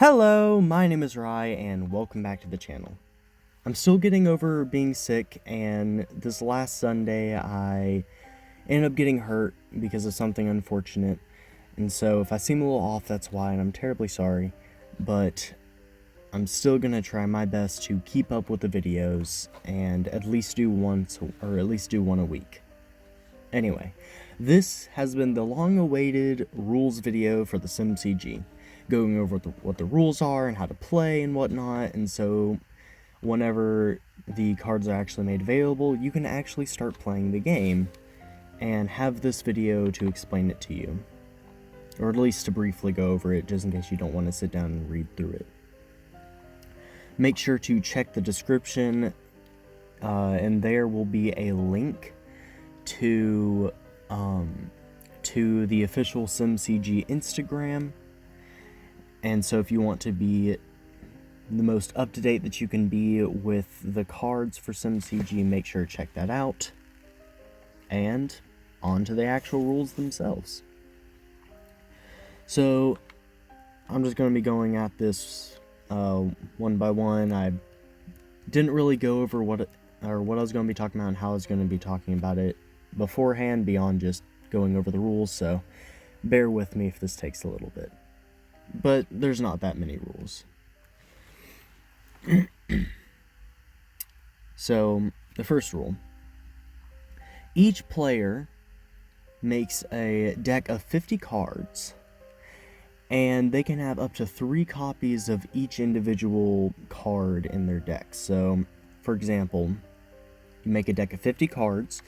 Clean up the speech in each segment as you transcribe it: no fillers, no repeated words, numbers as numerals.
Hello, my name is Rai, and welcome back to the channel. I'm still getting over being sick, and this last Sunday I ended up getting hurt because of something unfortunate, and so if I seem a little off, that's why, and I'm terribly sorry, but I'm still gonna try my best to keep up with the videos, and at least do one a week. Anyway, this has been the long-awaited rules video for the SimCG, going over what the rules are and how to play and whatnot, and so whenever the cards are actually made available, you can actually start playing the game and have this video to explain it to you, or at least to briefly go over it just in case you don't want to sit down and read through it. Make sure to check the description, and there will be a link to the official SimCG Instagram, and so if you want to be the most up-to-date that you can be with the cards for SimCG, make sure to check that out. And on to the actual rules themselves. So I'm just going to be going at this one by one. I didn't really go over what I was going to be talking about and how I was going to be talking about it beforehand beyond just going over the rules, so bear with me if this takes a little bit. But there's not that many rules. So, the first rule. Each player makes a deck of 50 cards, and they can have up to 3 copies of each individual card in their deck. So, for example, you make a deck of 50 cards,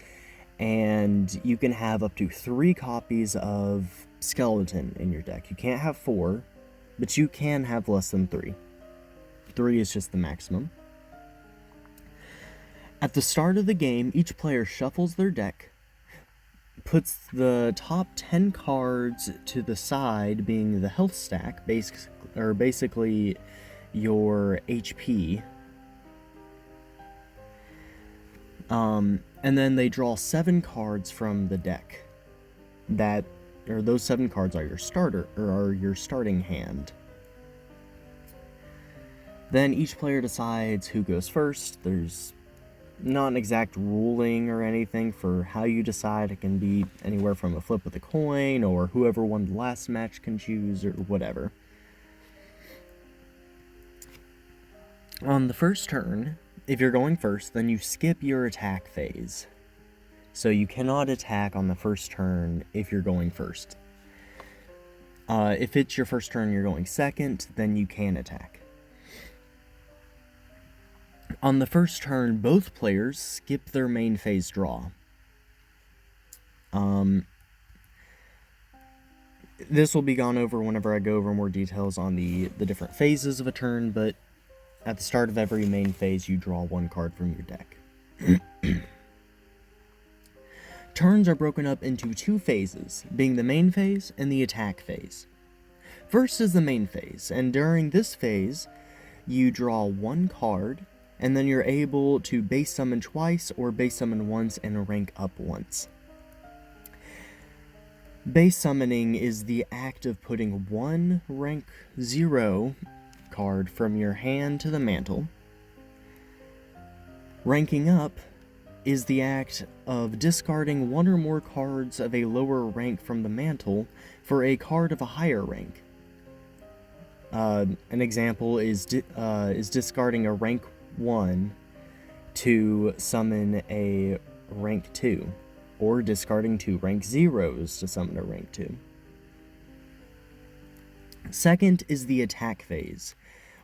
and you can have up to 3 copies of Skeleton in your deck. You can't have 4, but you can have less than 3. 3 is just the maximum. At the start of the game, each player shuffles their deck, puts the top 10 cards to the side, being the health stack, basically your HP. And then they draw 7 cards from the deck. Those 7 cards are your starting hand. Then each player decides who goes first. There's not an exact ruling or anything for how you decide. It can be anywhere from a flip of the coin, or whoever won the last match can choose, or whatever. On the first turn, if you're going first, then you skip your attack phase. So you cannot attack on the first turn if you're going first. If it's your first turn and you're going second, then you can attack. On the first turn, both players skip their main phase draw. This will be gone over whenever I go over more details on the different phases of a turn, but at the start of every main phase, you draw 1 card from your deck. Turns are broken up into 2 phases, being the main phase and the attack phase. First is the main phase, and during this phase, you draw 1 card, and then you're able to base summon twice or base summon once and rank up once. Base summoning is the act of putting 1 rank 0 card from your hand to the mantle. Ranking up is the act of discarding 1 or more cards of a lower rank from the mantle for a card of a higher rank. An example is discarding a rank 1 to summon a rank 2, or discarding 2 rank 0s to summon a rank 2. Second is the attack phase,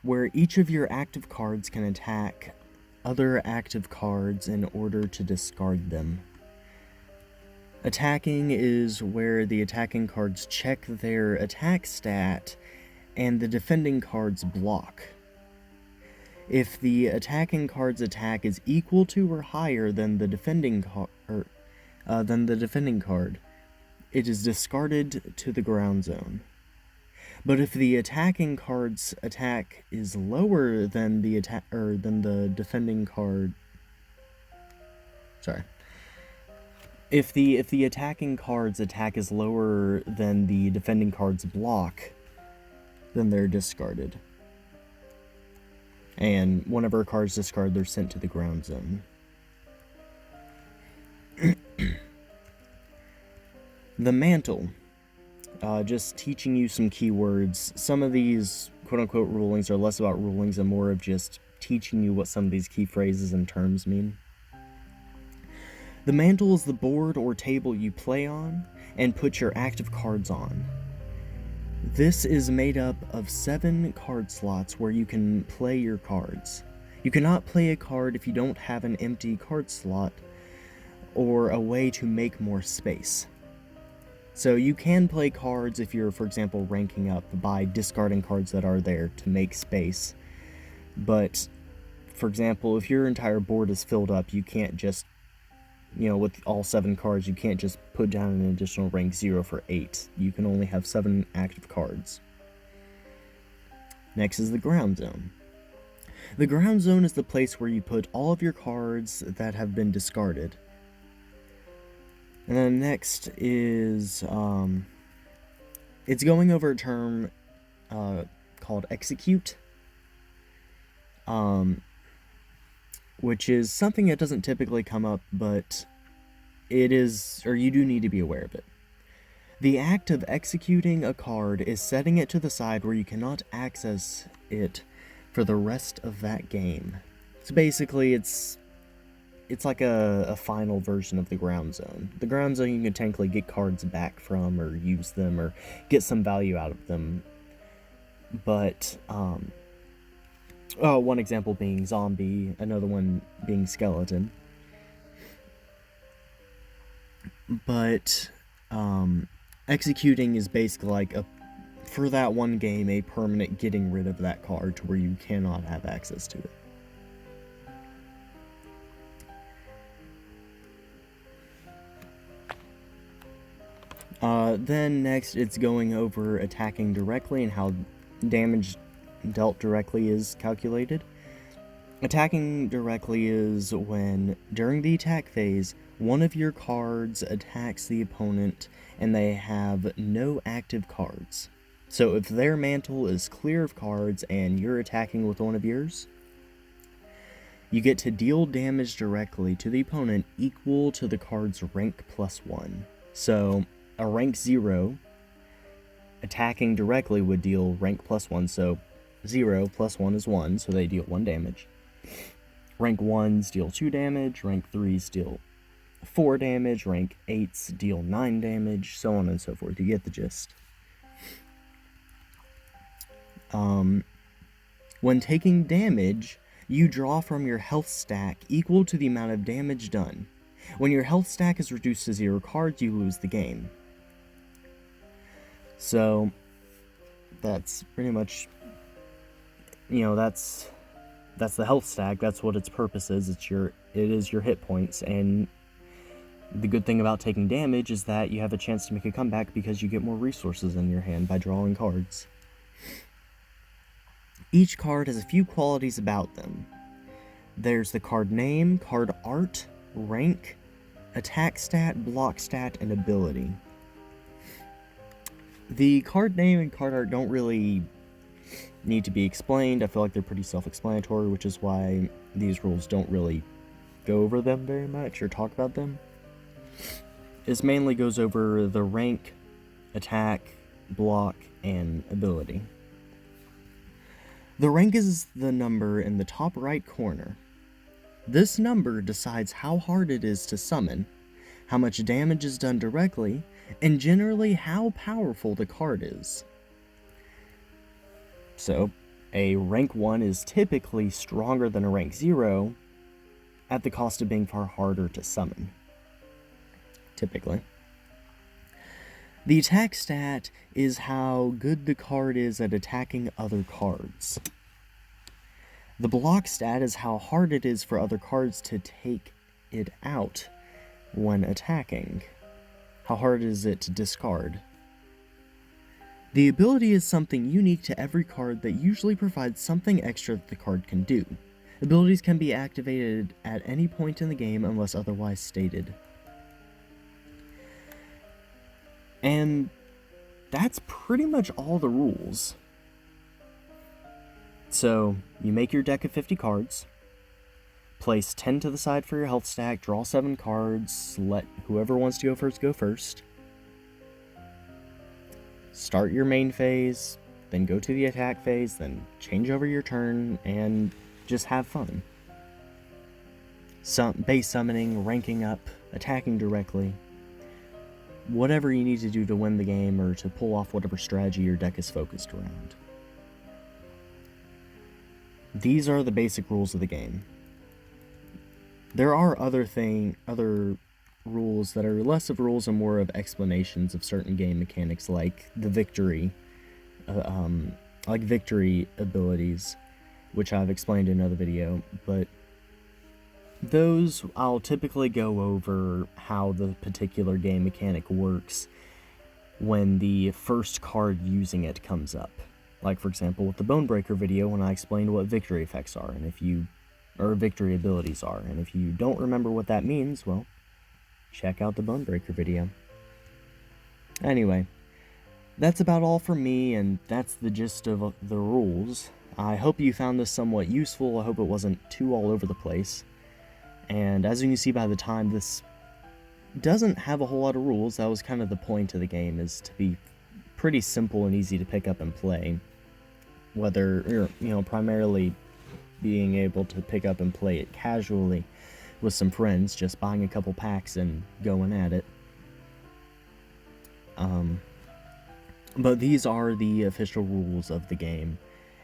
where each of your active cards can attack other active cards in order to discard them. Attacking is where the attacking cards check their attack stat and the defending cards block. If the attacking card's attack is equal to or higher than the defending card, it is discarded to the ground zone. But if the attacking card's attack is lower than the defending card, if the attacking card's attack is lower than the defending card's block, then they're discarded. And whenever a card's discarded, they're sent to the ground zone. The mantle. Just teaching you some keywords. Some of these quote-unquote rulings are less about rulings and more of just teaching you what some of these key phrases and terms mean. The mantle is the board or table you play on and put your active cards on. This is made up of 7 card slots where you can play your cards. You cannot play a card if you don't have an empty card slot or a way to make more space. So you can play cards if you're, for example, ranking up by discarding cards that are there to make space. But, for example, if your entire board is filled up, you can't just, with all 7 cards, you can't just put down an additional rank 0 for 8. You can only have 7 active cards. Next is the ground zone. The ground zone is the place where you put all of your cards that have been discarded. And then next is, it's going over a term called execute, which is something that doesn't typically come up, but it is, or you do need to be aware of it. The act of executing a card is setting it to the side where you cannot access it for the rest of that game. So basically, it's like a final version of the ground zone. The ground zone, you can technically get cards back from, or use them, or get some value out of them. But, one example being zombie, another one being skeleton. But, executing is basically like, for that one game, a permanent getting rid of that card to where you cannot have access to it. Then next, it's going over attacking directly and how damage dealt directly is calculated. Attacking directly is when, during the attack phase, one of your cards attacks the opponent and they have no active cards. So if their mantle is clear of cards and you're attacking with one of yours, you get to deal damage directly to the opponent equal to the card's rank +1. So a rank 0 attacking directly would deal rank +1, so 0 + 1 is 1, so they deal 1 damage. Rank 1s deal 2 damage, rank 3s deal 4 damage, rank 8s deal 9 damage, so on and so forth. You get the gist. When taking damage, you draw from your health stack equal to the amount of damage done. When your health stack is reduced to 0 cards, you lose the game. So, that's pretty much, that's the health stack. That's what its purpose is. It is your hit points, and the good thing about taking damage is that you have a chance to make a comeback because you get more resources in your hand by drawing cards. Each card has a few qualities about them. There's the card name, card art, rank, attack stat, block stat, and ability. The card name and card art don't really need to be explained. I feel like they're pretty self-explanatory, which is why these rules don't really go over them very much or talk about them. This mainly goes over the rank, attack, block, and ability. The rank is the number in the top right corner. This number decides how hard it is to summon, how much damage is done directly, and generally how powerful the card is. So, a rank 1 is typically stronger than a rank 0 at the cost of being far harder to summon. Typically. The attack stat is how good the card is at attacking other cards. The block stat is how hard it is for other cards to take it out when attacking. How hard is it to discard? The ability is something unique to every card that usually provides something extra that the card can do. Abilities can be activated at any point in the game unless otherwise stated. And that's pretty much all the rules. So, you make your deck of 50 cards, place 10 to the side for your health stack, draw 7 cards, let whoever wants to go first. Start your main phase, then go to the attack phase, then change over your turn, and just have fun. Base summoning, ranking up, attacking directly. Whatever you need to do to win the game or to pull off whatever strategy your deck is focused around. These are the basic rules of the game. There are other rules that are less of rules and more of explanations of certain game mechanics, like the victory abilities, which I've explained in another video, but those I'll typically go over how the particular game mechanic works when the first card using it comes up. Like, for example, with the Bonebreaker video when I explained what victory effects are, or victory abilities are, and if you don't remember what that means, well, check out the Bonebreaker video. Anyway, that's about all for me, and that's the gist of the rules. I hope you found this somewhat useful. I hope it wasn't too all over the place. And as you can see by the time, this doesn't have a whole lot of rules. That was kind of the point of the game, is to be pretty simple and easy to pick up and play. Whether you're, primarily being able to pick up and play it casually with some friends, just buying a couple packs and going at it. But these are the official rules of the game.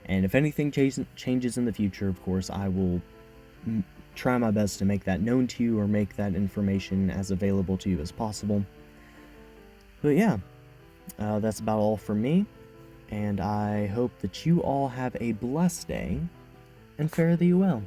And if anything changes in the future, of course, I will try my best to make that known to you or make that information as available to you as possible. But yeah, that's about all for me, and I hope that you all have a blessed day and fare thee well.